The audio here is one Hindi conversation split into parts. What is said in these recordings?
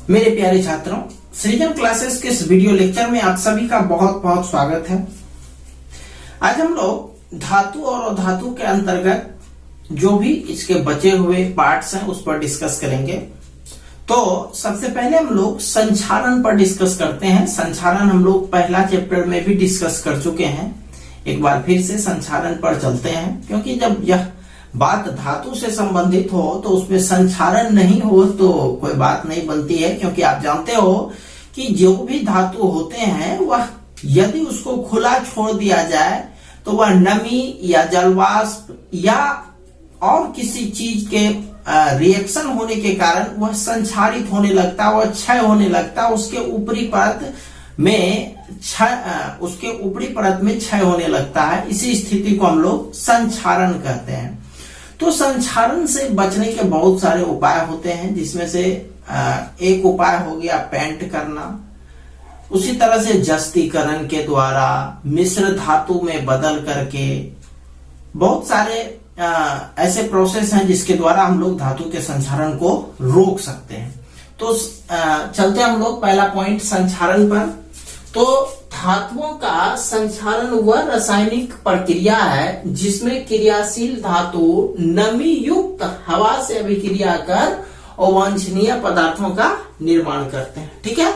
मेरे प्यारे छात्रों, सृजन क्लासेस के इस वीडियो लेक्चर में आप सभी का बहुत बहुत स्वागत है। आज हम लोग धातु और अधातु के अंतर्गत जो भी इसके बचे हुए पार्ट्स हैं उस पर डिस्कस करेंगे। तो सबसे पहले हम लोग संचारण पर डिस्कस करते हैं। संचारण हम लोग पहला चैप्टर में भी डिस्कस कर चुके हैं। एक बार फिर से संचारण पर चलते हैं, क्योंकि जब यह बात धातु से संबंधित हो तो उसमें संचारण नहीं हो तो कोई बात नहीं बनती है। क्योंकि आप जानते हो कि जो भी धातु होते हैं वह यदि उसको खुला छोड़ दिया जाए तो वह नमी या जलवाष्प या और किसी चीज के रिएक्शन होने के कारण वह संचारित होने लगता, वह क्षय होने लगता, उसके ऊपरी परत में क्षय होने लगता है। इसी स्थिति को हम लोग संचारण कहते हैं। तो संचारण से बचने के बहुत सारे उपाय होते हैं, जिसमें से एक उपाय हो गया पेंट करना। उसी तरह से जस्तीकरण के द्वारा, मिश्र धातु में बदल करके, बहुत सारे ऐसे प्रोसेस हैं जिसके द्वारा हम लोग धातु के संचारण को रोक सकते हैं। तो चलते हम लोग पहला पॉइंट संचारण पर। तो धातुओं का संचारण वह रासायनिक प्रक्रिया है जिसमें क्रियाशील धातु नमी युक्त हवा से अभिक्रिया कर अवांछनीय पदार्थों का निर्माण करते हैं। ठीक है,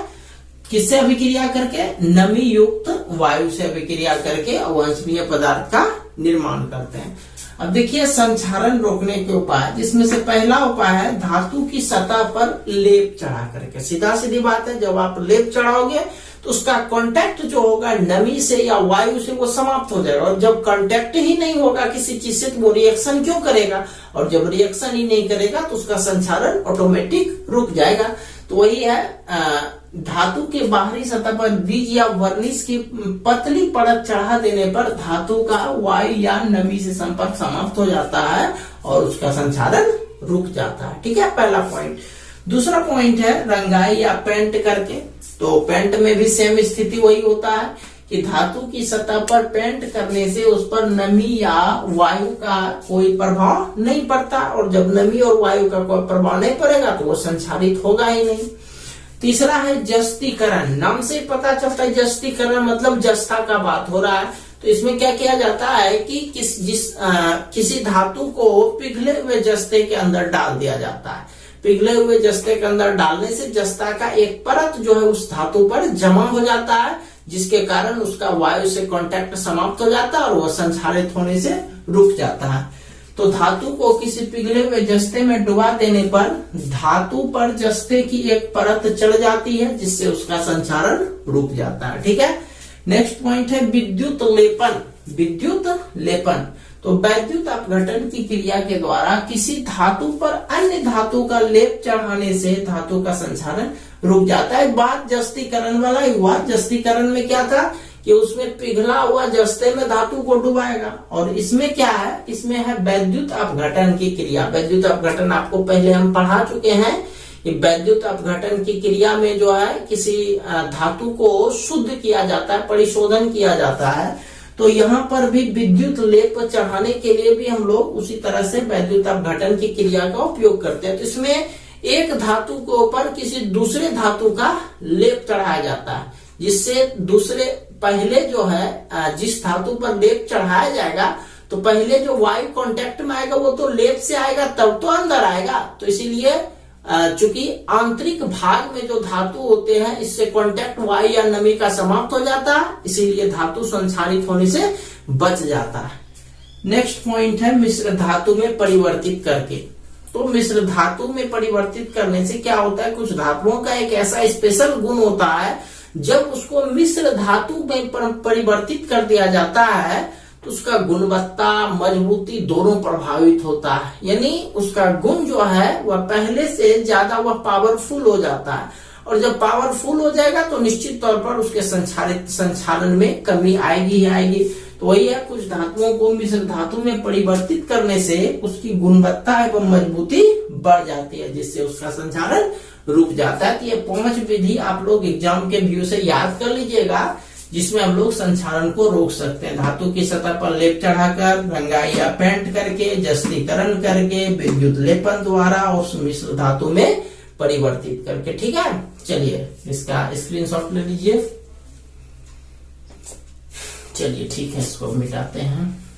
किससे अभिक्रिया करके? नमी युक्त वायु से अभिक्रिया करके अवांछनीय पदार्थ का निर्माण करते हैं। अब देखिए संचारण रोकने के उपाय, जिसमें से पहला उपाय है धातु की सतह पर लेप चढ़ा करके। सीधा सीधी बात है, जब आप लेप चढ़ाओगे तो उसका कांटेक्ट जो होगा नमी से या वायु से वो समाप्त हो जाएगा। और जब कांटेक्ट ही नहीं होगा किसी चीज से तो वो रिएक्शन क्यों करेगा? और जब रिएक्शन ही नहीं करेगा तो उसका संचारण ऑटोमेटिक रुक जाएगा। तो वही है, धातु के बाहरी सतह पर बीज या वर्निश की पतली परत चढ़ा देने पर धातु का वायु या नमी से संपर्क समाप्त हो जाता है और उसका संचारण रुक जाता है। ठीक है, पहला पॉइंट। दूसरा पॉइंट है रंगाई या पेंट करके। तो पेंट में भी सेम स्थिति वही होता है कि धातु की सतह पर पेंट करने से उस पर नमी या वायु का कोई प्रभाव नहीं पड़ता, और जब नमी और वायु का कोई प्रभाव नहीं पड़ेगा तो वो संचारित होगा ही नहीं। तीसरा है जस्तीकरण। नाम से पता चलता है जस्तीकरण मतलब जस्ता का बात हो रहा है। तो इसमें क्या किया जाता है कि किसी धातु को पिघले हुए जस्ते के अंदर डाल दिया जाता है। पिघले हुए जस्ते के अंदर डालने से जस्ता का एक परत जो है उस धातु पर जमा हो जाता है, जिसके कारण उसका वायु से कांटेक्ट समाप्त हो जाता है और वह संचारित होने से रुक जाता है। तो धातु को किसी पिघले हुए जस्ते में डुबा देने पर धातु पर जस्ते की एक परत चढ़ जाती है, जिससे उसका संचारण रुक जाता है। ठीक है, नेक्स्ट पॉइंट है विद्युत लेपन। विद्युत लेपन तो वैद्युत अपघटन की क्रिया के द्वारा किसी धातु पर अन्य धातु का लेप चढ़ाने से धातु का संचारण रुक जाता है। बात जस्तीकरण वाला ही हुआ। जस्तीकरण में क्या था कि उसमें पिघला हुआ जस्ते में धातु को डुबाएगा, और इसमें क्या है, इसमें है वैद्युत अपघटन की क्रिया। वैद्युत अपघटन आपको पहले हम पढ़ा चुके हैं कि वैद्युत अपघटन की क्रिया में जो है किसी धातु को शुद्ध किया जाता है, परिशोधन किया जाता है। तो यहाँ पर भी विद्युत लेप चढ़ाने के लिए भी हम लोग उसी तरह से वैद्युत अपघटन की क्रिया का उपयोग करते हैं। तो इसमें एक धातु के ऊपर किसी दूसरे धातु का लेप चढ़ाया जाता है, जिससे पहले जो है जिस धातु पर लेप चढ़ाया जाएगा तो पहले जो वायु कांटेक्ट में आएगा वो तो लेप से आएगा तब तो अंदर आएगा। तो इसीलिए चूंकि आंतरिक भाग में जो धातु होते हैं इससे कांटेक्ट वायु या नमी का समाप्त हो जाता है, इसीलिए धातु संचारित होने से बच जाता है। नेक्स्ट पॉइंट है मिश्र धातु में परिवर्तित करके। तो मिश्र धातु में परिवर्तित करने से क्या होता है, कुछ धातुओं का एक ऐसा स्पेशल गुण होता है, जब उसको मिश्र धातु में परिवर्तित कर दिया जाता है तो उसका गुणवत्ता, मजबूती दोनों प्रभावित होता है। यानी उसका गुण जो है वह पहले से ज्यादा वह पावरफुल हो जाता है, और जब पावरफुल हो जाएगा तो निश्चित तौर पर उसके संचालन में कमी आएगी ही आएगी। तो वही है, कुछ धातुओं को मिश्र धातु में परिवर्तित करने से उसकी गुणवत्ता एवं मजबूती बढ़ जाती है, जिससे उसका संचालन रुक जाता है। तो ये 5 विधि आप लोग एग्जाम के व्यू से याद कर लीजिएगा, जिसमें हम लोग संचारण को रोक सकते हैं। धातु की सतह पर लेप चढ़ाकर, रंगाई या पेंट करके, जस्तीकरण करके, विद्युत लेपन द्वारा और मिश्र धातु में परिवर्तित करके। ठीक है, चलिए इसका स्क्रीनशॉट ले लीजिए। चलिए ठीक है, इसको मिटाते हैं।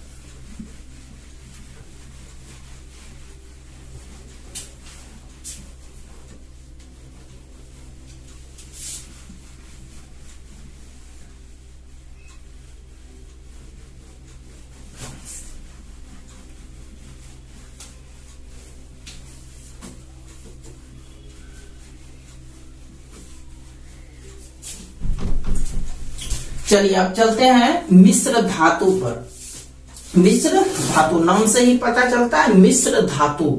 चलिए अब चलते हैं मिश्र धातु पर। मिश्र धातु नाम से ही पता चलता है मिश्र धातु।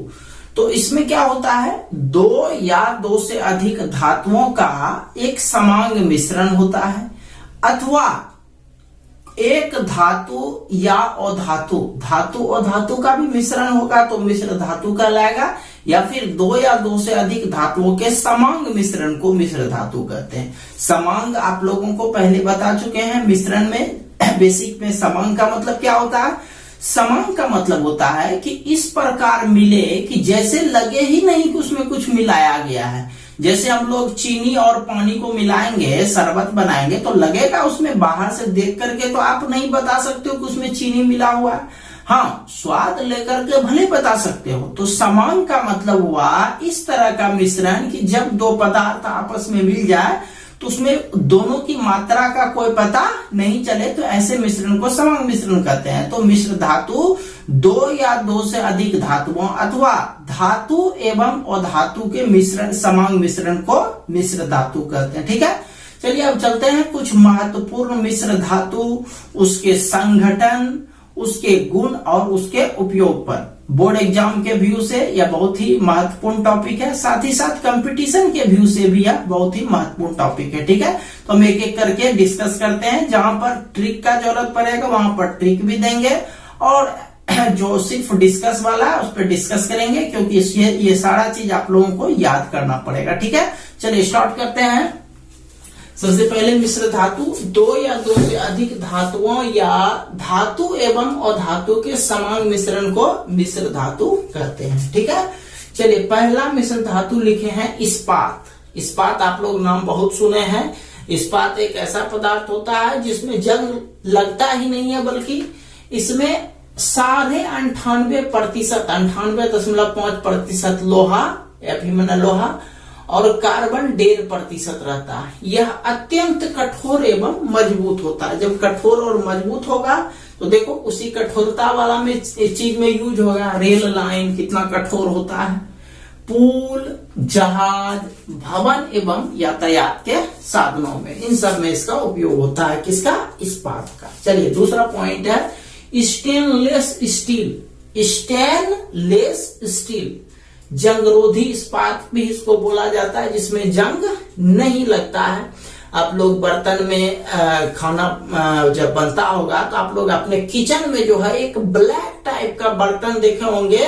तो इसमें क्या होता है, दो या दो से अधिक धातुओं का एक समांग मिश्रण होता है, अथवा एक धातु या अधातु, धातु और धातु का भी मिश्रण होगा तो मिश्र धातु कहलाएगा, या फिर दो या दो से अधिक धातुओं के समांग मिश्रण को मिश्र धातु कहते हैं। समांग आप लोगों को पहले बता चुके हैं मिश्रण में, बेसिक में समांग का मतलब क्या होता है। समांग का मतलब होता है कि इस प्रकार मिले कि जैसे लगे ही नहीं कि उसमें कुछ मिलाया गया है। जैसे हम लोग चीनी और पानी को मिलाएंगे, शरबत बनाएंगे तो लगेगा उसमें, बाहर से देख करके तो आप नहीं बता सकते हो कि उसमें चीनी मिला हुआ है। हाँ, स्वाद लेकर के भले बता सकते हो। तो समांग का मतलब हुआ इस तरह का मिश्रण कि जब दो पदार्थ आपस में मिल जाए तो उसमें दोनों की मात्रा का कोई पता नहीं चले, तो ऐसे मिश्रण को समांग मिश्रण कहते हैं। तो मिश्र धातु दो या दो से अधिक धातुओं अथवा धातु एवं अधातु के मिश्रण, समांग मिश्रण को मिश्र धातु कहते हैं। ठीक है, चलिए अब चलते हैं कुछ महत्वपूर्ण मिश्र धातु, उसके संघटन, उसके गुण और उसके उपयोग पर। बोर्ड एग्जाम के व्यू से यह बहुत ही महत्वपूर्ण टॉपिक है, साथ ही साथ कंपटीशन के व्यू से भी यह बहुत ही महत्वपूर्ण टॉपिक है। ठीक है, तो हम एक एक करके डिस्कस करते हैं। जहां पर ट्रिक का जरूरत पड़ेगा वहां पर ट्रिक भी देंगे, और जो सिर्फ डिस्कस वाला है उस पर डिस्कस करेंगे, क्योंकि ये सारा चीज आप लोगों को याद करना पड़ेगा। ठीक है, चलिए स्टार्ट करते हैं। सबसे पहले मिश्र धातु, दो या दो से अधिक धातुओं या धातु एवं अधातु के समांग मिश्रण को मिश्र धातु कहते हैं। ठीक है, चलिए पहला मिश्र धातु लिखे हैं इस्पात। इस्पात आप लोग नाम बहुत सुने हैं। इस्पात एक ऐसा पदार्थ होता है जिसमें जंग लगता ही नहीं है, बल्कि इसमें 98.5%, 98.5% लोहा या फिर मैंने लोहा और कार्बन 1.5% रहता है। यह अत्यंत कठोर एवं मजबूत होता है। जब कठोर और मजबूत होगा तो देखो उसी कठोरता वाला में चीज में यूज होगा। रेल लाइन कितना कठोर होता है, पुल, जहाज, भवन एवं यातायात के साधनों में, इन सब में इसका उपयोग होता है। किसका? इस्पात का। चलिए दूसरा पॉइंट है स्टेनलेस स्टील। स्टेनलेस स्टील जंगरोधी इस्पात भी इसको बोला जाता है, जिसमें जंग नहीं लगता है। आप लोग बर्तन में खाना जब बनता होगा तो आप लोग अपने किचन में जो है एक ब्लैक टाइप का बर्तन देखे होंगे,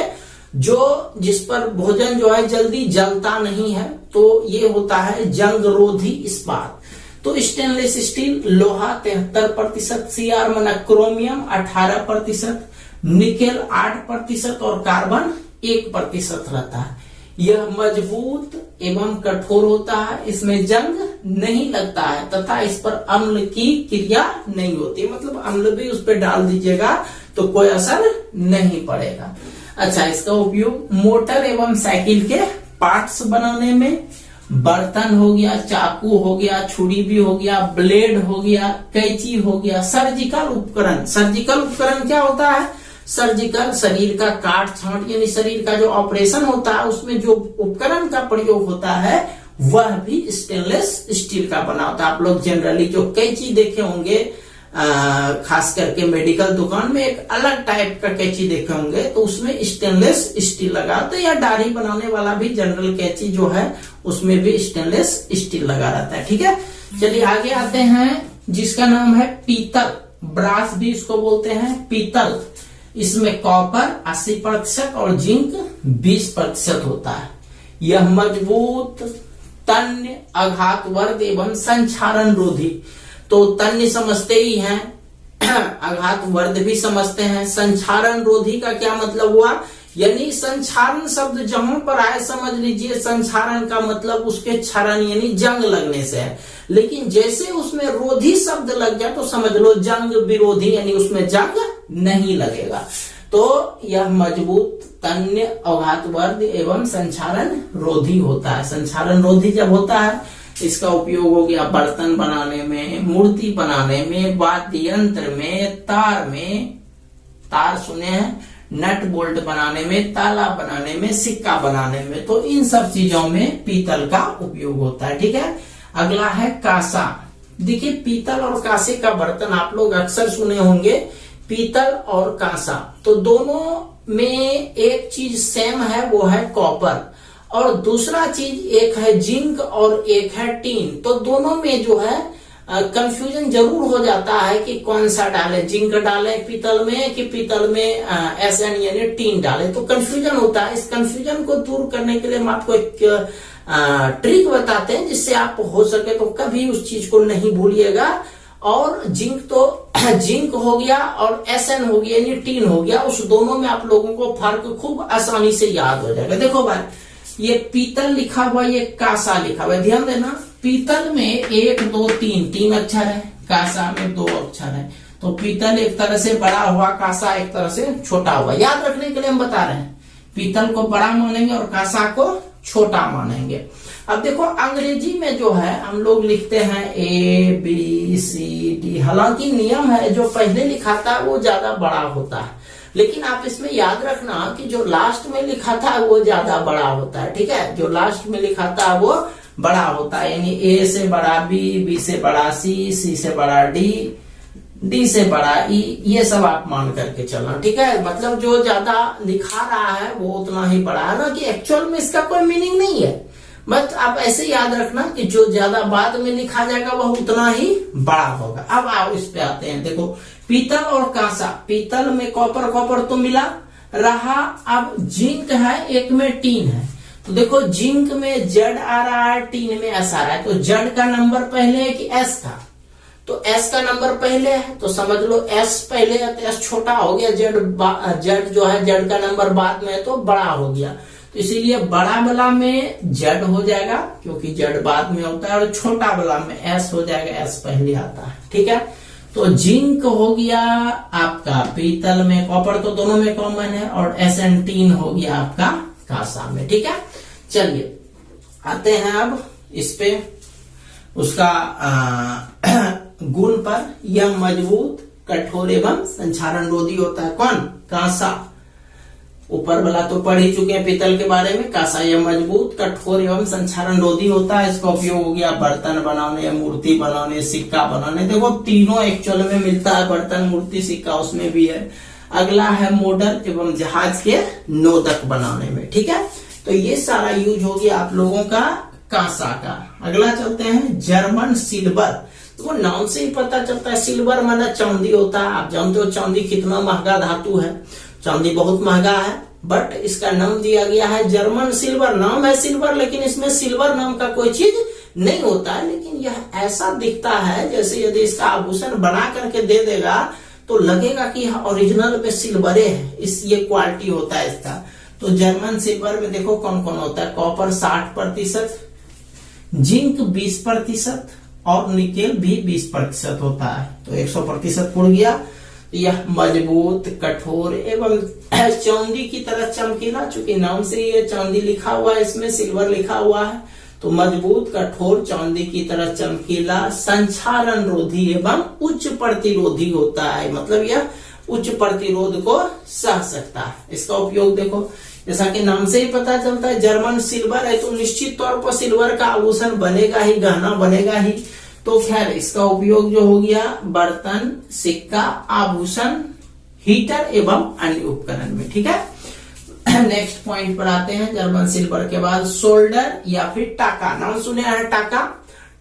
जो जिस पर भोजन जो है जल्दी जलता नहीं है, तो ये होता है जंगरोधी इस्पात। तो स्टेनलेस स्टील लोहा 73%, सीआर माना क्रोमियम 18%, निकेल 8% और कार्बन 1% रहता है। यह मजबूत एवं कठोर होता है, इसमें जंग नहीं लगता है तथा इस पर अम्ल की क्रिया नहीं होती, मतलब अम्ल भी उस पर डाल दीजिएगा तो कोई असर नहीं पड़ेगा। अच्छा, इसका उपयोग मोटर एवं साइकिल के पार्ट्स बनाने में, बर्तन हो गया, चाकू हो गया, छुरी भी हो गया, ब्लेड हो गया, कैंची हो गया, सर्जिकल उपकरण। सर्जिकल उपकरण क्या होता है? सर्जिकल शरीर का काट छांट यानी शरीर का जो ऑपरेशन होता है उसमें जो उपकरण का प्रयोग होता है वह भी स्टेनलेस स्टील का बना होता है। आप लोग जनरली जो कैंची देखे होंगे, खास करके मेडिकल दुकान में एक अलग टाइप का कैंची देखे होंगे, तो उसमें स्टेनलेस स्टील लगा होता है, या दाढ़ी बनाने वाला भी जनरल कैंची जो है उसमें भी स्टेनलेस स्टील लगा रहता है। ठीक है, चलिए आगे आते हैं, जिसका नाम है पीतल। ब्रास भी इसको बोलते हैं, पीतल। इसमें कॉपर 80% और जिंक 20% होता है। यह मजबूत, तन्य, आघातवर्ध एवं संक्षारण रोधी। तो तन्य समझते ही हैं, आघातवर्ध भी समझते हैं। संक्षारण रोधी का क्या मतलब हुआ? यानी संक्षारण शब्द जहां पर आए समझ लीजिए संक्षारण का मतलब उसके क्षरण यानी जंग लगने से है, लेकिन जैसे उसमें रोधी शब्द लग जाए तो समझ लो जंग विरोधी यानी उसमें जंग नहीं लगेगा। तो यह मजबूत, तन्य, अघातवर्ध एवं संक्षारण रोधी होता है। संक्षारण रोधी जब होता है इसका उपयोग हो गया बर्तन बनाने में, मूर्ति बनाने में, वाद्य यंत्र में, तार में, तार सुने हैं, नट बोल्ट बनाने में, ताला बनाने में, सिक्का बनाने में, तो इन सब चीजों में पीतल का उपयोग होता है। ठीक है, अगला है कांसा। देखिए पीतल और कांसे का बर्तन आप लोग अक्सर सुने होंगे, पीतल और कांसा, तो दोनों में एक चीज सेम है, वो है कॉपर, और दूसरा चीज एक है जिंक और एक है टीन। तो दोनों में जो है कंफ्यूजन जरूर हो जाता है कि कौन सा डाले, जिंक डाले पीतल में कि पीतल में Sn यानी टीन डाले, तो कंफ्यूजन होता है। इस कंफ्यूजन को दूर करने के लिए हम आपको एक ट्रिक बताते हैं जिससे आप हो सके तो कभी उस चीज को नहीं भूलिएगा। और जिंक तो जिंक हो गया और Sn हो गया यानी टीन हो गया, उस दोनों में आप लोगों को फर्क खूब आसानी से याद हो जाएगा। देखो भाई ये पीतल लिखा हुआ, ये कांसा लिखा हुआ, ध्यान देना। पीतल में 1 2 3 तीन अक्षर है, कांसा में 2 अक्षर है। तो पीतल एक तरह से बड़ा हुआ, कांसा एक तरह से छोटा हुआ। याद रखने के लिए हम बता रहे हैं, पीतल को बड़ा मानेंगे और कांसा को छोटा मानेंगे। अब देखो अंग्रेजी में जो है हम लोग लिखते हैं ABCD, हालांकि नियम है जो पहले लिखा था वो ज्यादा बड़ा होता है, लेकिन आप इसमें याद रखना कि जो लास्ट में लिखा था वो ज्यादा बड़ा होता है। ठीक है, जो लास्ट में लिखा था वो बड़ा होता है, यानी A से बड़ा B, B से बड़ा C, C से बड़ा D, D से बड़ा E, ये सब आप मान करके चलना। ठीक है, मतलब जो ज्यादा लिखा रहा है वो उतना ही बड़ा है ना, कि एक्चुअल में इसका कोई मीनिंग नहीं है, बट आप ऐसे याद रखना कि जो ज्यादा बाद में लिखा जाएगा वह उतना ही बड़ा होगा। अब आओ इस पे आते हैं। देखो पीतल और कांसा, पीतल में कॉपर कॉपर तो मिला रहा, अब जिंक है, एक में टीन है। तो देखो जिंक में जेड आ रहा है, टीन में एस आ रहा है, तो जेड का नंबर पहले है कि एस का, तो एस का नंबर पहले है, तो समझ लो एस पहले है तो एस छोटा हो गया, जेड जो है जेड का नंबर बाद में है तो बड़ा हो गया, तो इसीलिए बड़ा वाला में जेड हो जाएगा क्योंकि जेड बाद में होता है, और छोटा वाला में एस हो जाएगा, एस पहले आता है। ठीक है, तो जिंक हो गया आपका पीतल में, कॉपर तो दोनों में कॉमन है, और Sn टीन हो गया आपका कांसा में। ठीक है, चलिए आते हैं अब इस पे उसका गुण पर। यह मजबूत, कठोर एवं संक्षारण रोधी होता है। कौन? कांसा। ऊपर वाला तो पढ़ ही चुके हैं पीतल के बारे में। कांसा यह मजबूत, कठोर एवं संक्षारण रोधी होता है। इसका उपयोग हो गया बर्तन बनाने, मूर्ति बनाने, सिक्का बनाने। देखो तीनों एक्चुअल में मिलता है, बर्तन, मूर्ति, सिक्का उसमें भी है। अगला है मोटर एवं जहाज के नोदक बनाने में। ठीक है, तो ये सारा यूज हो गया आप लोगों का कांसा का। अगला चलते हैं जर्मन सिल्वर। तो नाम से ही पता चलता है सिल्वर माना चांदी होता है। आप जानते हो चांदी कितना महंगा धातु है, चांदी बहुत महंगा है, बट इसका नाम दिया गया है जर्मन सिल्वर। नाम है सिल्वर लेकिन इसमें सिल्वर नाम का कोई चीज नहीं होता है, लेकिन यह ऐसा दिखता है जैसे यदि इसका आभूषण बना करके दे देगा तो लगेगा कि यह ओरिजिनल पे सिल्वरे है, इस ये क्वालिटी होता है इसका। तो जर्मन सिल्वर में देखो कौन कौन होता है, कॉपर 60%, जिंक 20% और निकेल भी 20% होता है, तो 100% उड़ गया। यह मजबूत, कठोर एवं चांदी की तरह चमकीला, चूंकि नाम से ये चांदी लिखा हुआ है, इसमें सिल्वर लिखा हुआ है, तो मजबूत, कठोर, चांदी की तरह चमकीला, संक्षारण रोधी एवं उच्च प्रतिरोधी होता है। मतलब यह उच्च प्रतिरोध को सह सकता है। इसका उपयोग देखो जैसा कि नाम से ही पता चलता है जर्मन सिल्वर है, तो निश्चित तौर पर सिल्वर का आभूषण बनेगा ही, गहना बनेगा ही। तो खैर इसका उपयोग जो हो गया बर्तन, सिक्का, आभूषण, हीटर एवं अन्य उपकरण में। ठीक है, नेक्स्ट पॉइंट पर आते हैं। जर्मन सिल्वर के बाद शोल्डर या फिर टाका। नाम सुने हैं टाका।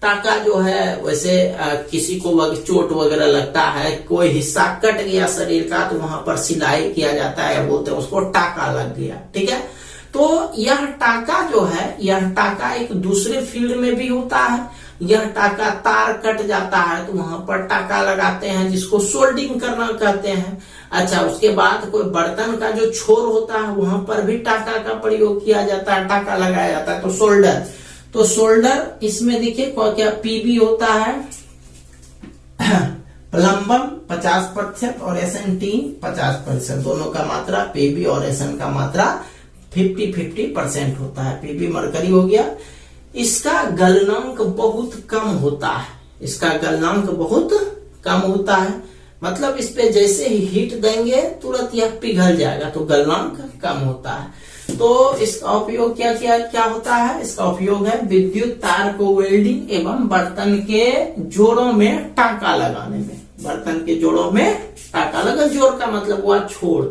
टाका जो है वैसे किसी को चोट वगैरह लगता है, कोई हिस्सा कट गया शरीर का, तो वहां पर सिलाई किया जाता है, बोलते हैं उसको टाका लग गया। ठीक है, तो यह टाका जो है, यह टाका एक दूसरे फील्ड में भी होता है। यह टाका तार कट जाता है तो वहां पर टाका लगाते हैं, जिसको सोल्डिंग करना कहते हैं। अच्छा, उसके बाद कोई बर्तन का जो छोर होता है वहां पर भी टाका का प्रयोग किया जाता है, टाका लगाया जाता है। तो शोल्डर, तो शोल्डर इसमें देखिए क्या पीबी होता है, प्लम्बम 50% और एसएन-टीन 50%, दोनों का मात्रा पीबी और एसएन का मात्रा 50-50% होता है। पीबी मरकरी हो गया, इसका गलनांक बहुत कम होता है, इसका गलनांक बहुत कम होता है, मतलब इस पे जैसे ही हीट देंगे तुरंत यह पिघल जाएगा, तो गलनांक कम होता है। तो इसका उपयोग क्या होता है, इसका उपयोग है विद्युत तार को वेल्डिंग एवं बर्तन के जोड़ों में टाका लगाने में। बर्तन के जोड़ों में टाका लगा, जोड़ का मतलब हुआ छोड़।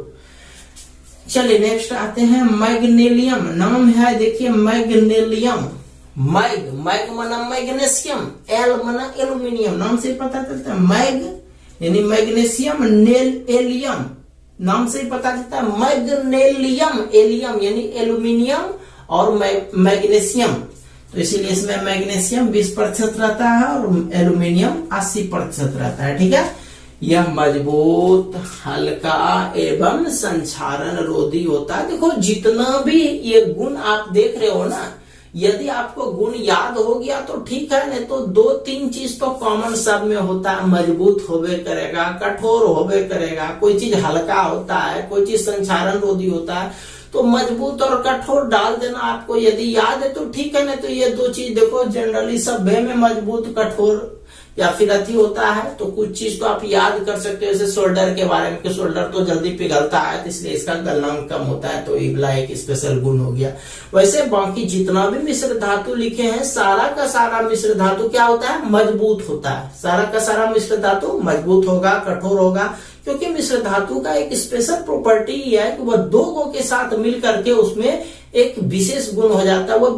चलिए नेक्स्ट आते हैं मैग्नीशियम, नाम है देखिए मैग्नीशियम। मैग मना मैग्नीशियम, एल मना एल्यूमिनियम, नाम से पता चलता है। मैग यानी मैग्नीशियम, एलियम नाम से पता चलता है। मैग्नीशियम, एलियम यानी एल्यूमिनियम और मैग्नीशियम, तो इसीलिए इसमें मैग्नीशियम 20% रहता है और एल्यूमिनियम 80% रहता है। ठीक है, यह मजबूत, हल्का एवं संक्षारण रोधी होता है। देखो जितना भी ये गुण आप देख रहे हो ना, यदि आपको गुण याद हो गया तो ठीक है, नहीं तो 2-3 चीज तो कॉमन सब में होता है। मजबूत होवे करेगा, कठोर होवे करेगा, कोई चीज हल्का होता है, कोई चीज संक्षारण रोधी होता है, तो मजबूत और कठोर डाल देना आपको यदि याद है तो ठीक है, नहीं तो ये 2 चीज देखो जनरली सब में मजबूत, कठोर या फिर अति होता है, तो कुछ चीज तो आप याद कर सकते हो, जैसे शोल्डर के बारे में, कि शोल्डर तो जल्दी पिघलता है तो इसलिए इसका गलनांक कम होता है, तो इगला एक स्पेशल गुण हो गया। वैसे बाकी जितना भी मिश्र धातु लिखे हैं, सारा का सारा मिश्र धातु क्या होता है, मजबूत होता है। सारा का सारा मिश्र धातु मजबूत होगा, कठोर होगा, क्योंकि मिश्र धातु का एक स्पेशल प्रॉपर्टी है कि वह 2 के साथ मिल करके उसमें एक विशेष गुण हो जाता है, वो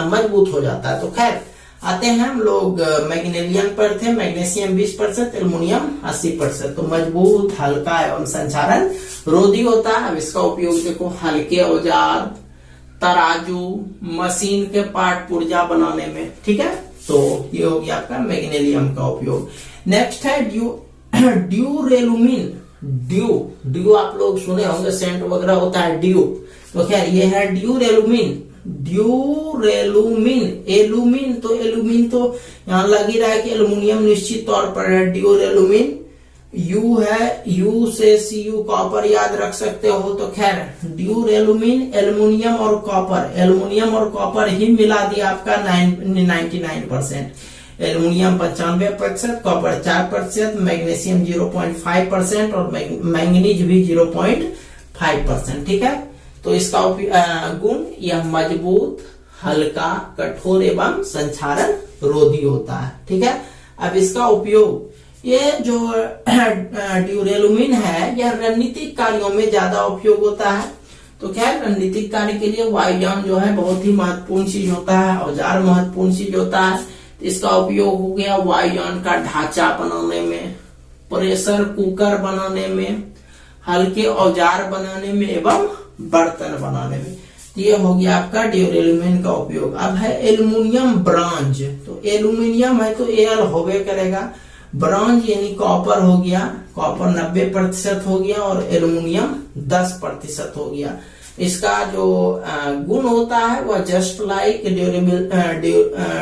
मजबूत हो जाता है। तो खैर आते हैं हम लोग मैग्नीशियम पर थे। मैग्नीशियम 20%, एल्युमिनियम 80%, तो मजबूत, हल्का एवं संक्षारण रोधी होता है। अब इसका उपयोग देखो हल्के औजार, तराजू, मशीन के पार्ट पुर्जा बनाने में। ठीक है, तो ये हो गया आपका मैग्नीशियम का उपयोग। नेक्स्ट है ड्यूरेलुमिन। ड्यू आप लोग सुने होंगे, सेंट वगैरह होता है ड्यू, तो खैर ये है ड्यूरेलुमिन। एलुमिन तो यहां लग ही रहा है कि एल्युमिनियम निश्चित तौर पर है। ड्यूरेलुमिन, यू है, यू से Cu कॉपर याद रख सकते हो, तो खैर ड्यूरेलुमिन, एल्युमिनियम और कॉपर, एल्युमिनियम और कॉपर ही मिला दिया आपका 99%। एल्युमिनियम 95%, कॉपर 4%, मैग्नीशियम 0.5% और मैंगनीज भी 0.5%। ठीक है, तो इसका गुण यह मजबूत, हल्का, कठोर एवं संक्षारण रोधी होता है। ठीक है, अब इसका उपयोग, ये जो ड्यूरेलुमिन है यह रणनीतिक कार्यों में ज्यादा उपयोग होता है। तो खैर रणनीतिक कार्य के लिए वायुयान जो है बहुत ही महत्वपूर्ण चीज होता है, औजार महत्वपूर्ण चीज होता है। इसका उपयोग हो गया वायुयान का ढांचा बनाने में, प्रेशर कुकर बनाने में, हल्के औजार बनाने में एवं बर्तन बनाने में। ये हो गया आपका ड्यूरेलुमिन का उपयोग। अब है एल्युमिनियम ब्रॉन्ज, तो एल्युमिनियम है तो Al होवे करेगा, ब्रॉन्ज यानी कॉपर हो गया, कॉपर 90% हो गया और एल्युमिनियम 10% हो गया। इसका जो गुण होता है वह जस्ट लाइक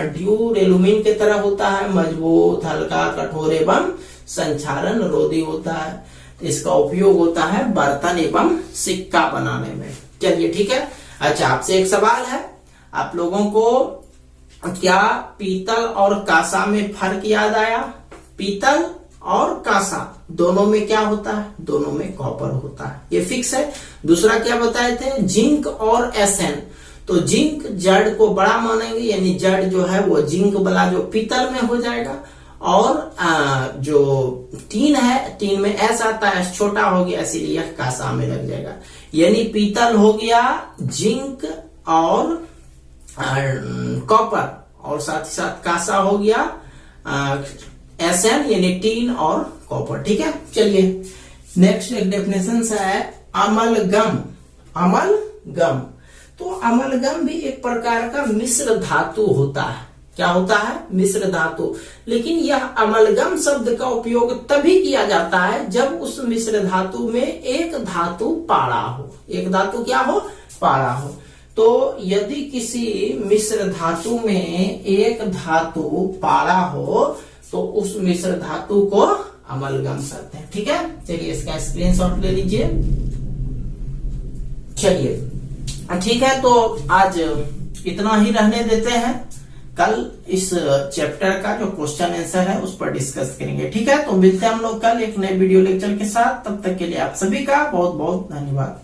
ड्यूरेलुमिन की तरह होता है, मजबूत, हल्का, कठोर एवं संक्षारण रोधी होता है। इसका उपयोग होता है बर्तन एवं सिक्का बनाने में। चलिए ठीक है, अच्छा आपसे एक सवाल है, आप लोगों को क्या पीतल और कांसा में फर्क याद आया? पीतल और कांसा दोनों में क्या होता है? दोनों में कॉपर होता है, ये फिक्स है। दूसरा क्या बताए थे? जिंक और एसएन। तो जिंक जड़ को बड़ा मानेंगे, यानी जड़ जो है वो जिंक वाला जो पीतल में हो जाएगा, और जो टीन है, टीन में एस आता है, छोटा हो गया इसीलिए कांसा में लग जाएगा। यानी पीतल हो गया जिंक और कॉपर, और साथ ही साथ कांसा हो गया एसएन यानी टीन और कॉपर। ठीक है, चलिए नेक्स्ट एक डेफिनेशन है अमलगम। अमलगम, तो अमलगम भी एक प्रकार का मिश्र धातु होता है। क्या होता है, मिश्र धातु। लेकिन यह अमलगम शब्द का उपयोग तभी किया जाता है जब उस मिश्र धातु में एक धातु पारा हो। एक धातु क्या हो, पारा हो। तो यदि किसी मिश्र धातु में एक धातु पारा हो तो उस मिश्र धातु को अमलगम कहते हैं। ठीक है, चलिए इसका स्क्रीनशॉट ले लीजिए। चलिए ठीक है, तो आज इतना ही रहने देते हैं। कल इस चैप्टर का जो क्वेश्चन आंसर है उस पर डिस्कस करेंगे। ठीक है, तो मिलते हैं हम लोग कल एक नए वीडियो लेक्चर के साथ। तब तक के लिए आप सभी का बहुत बहुत धन्यवाद।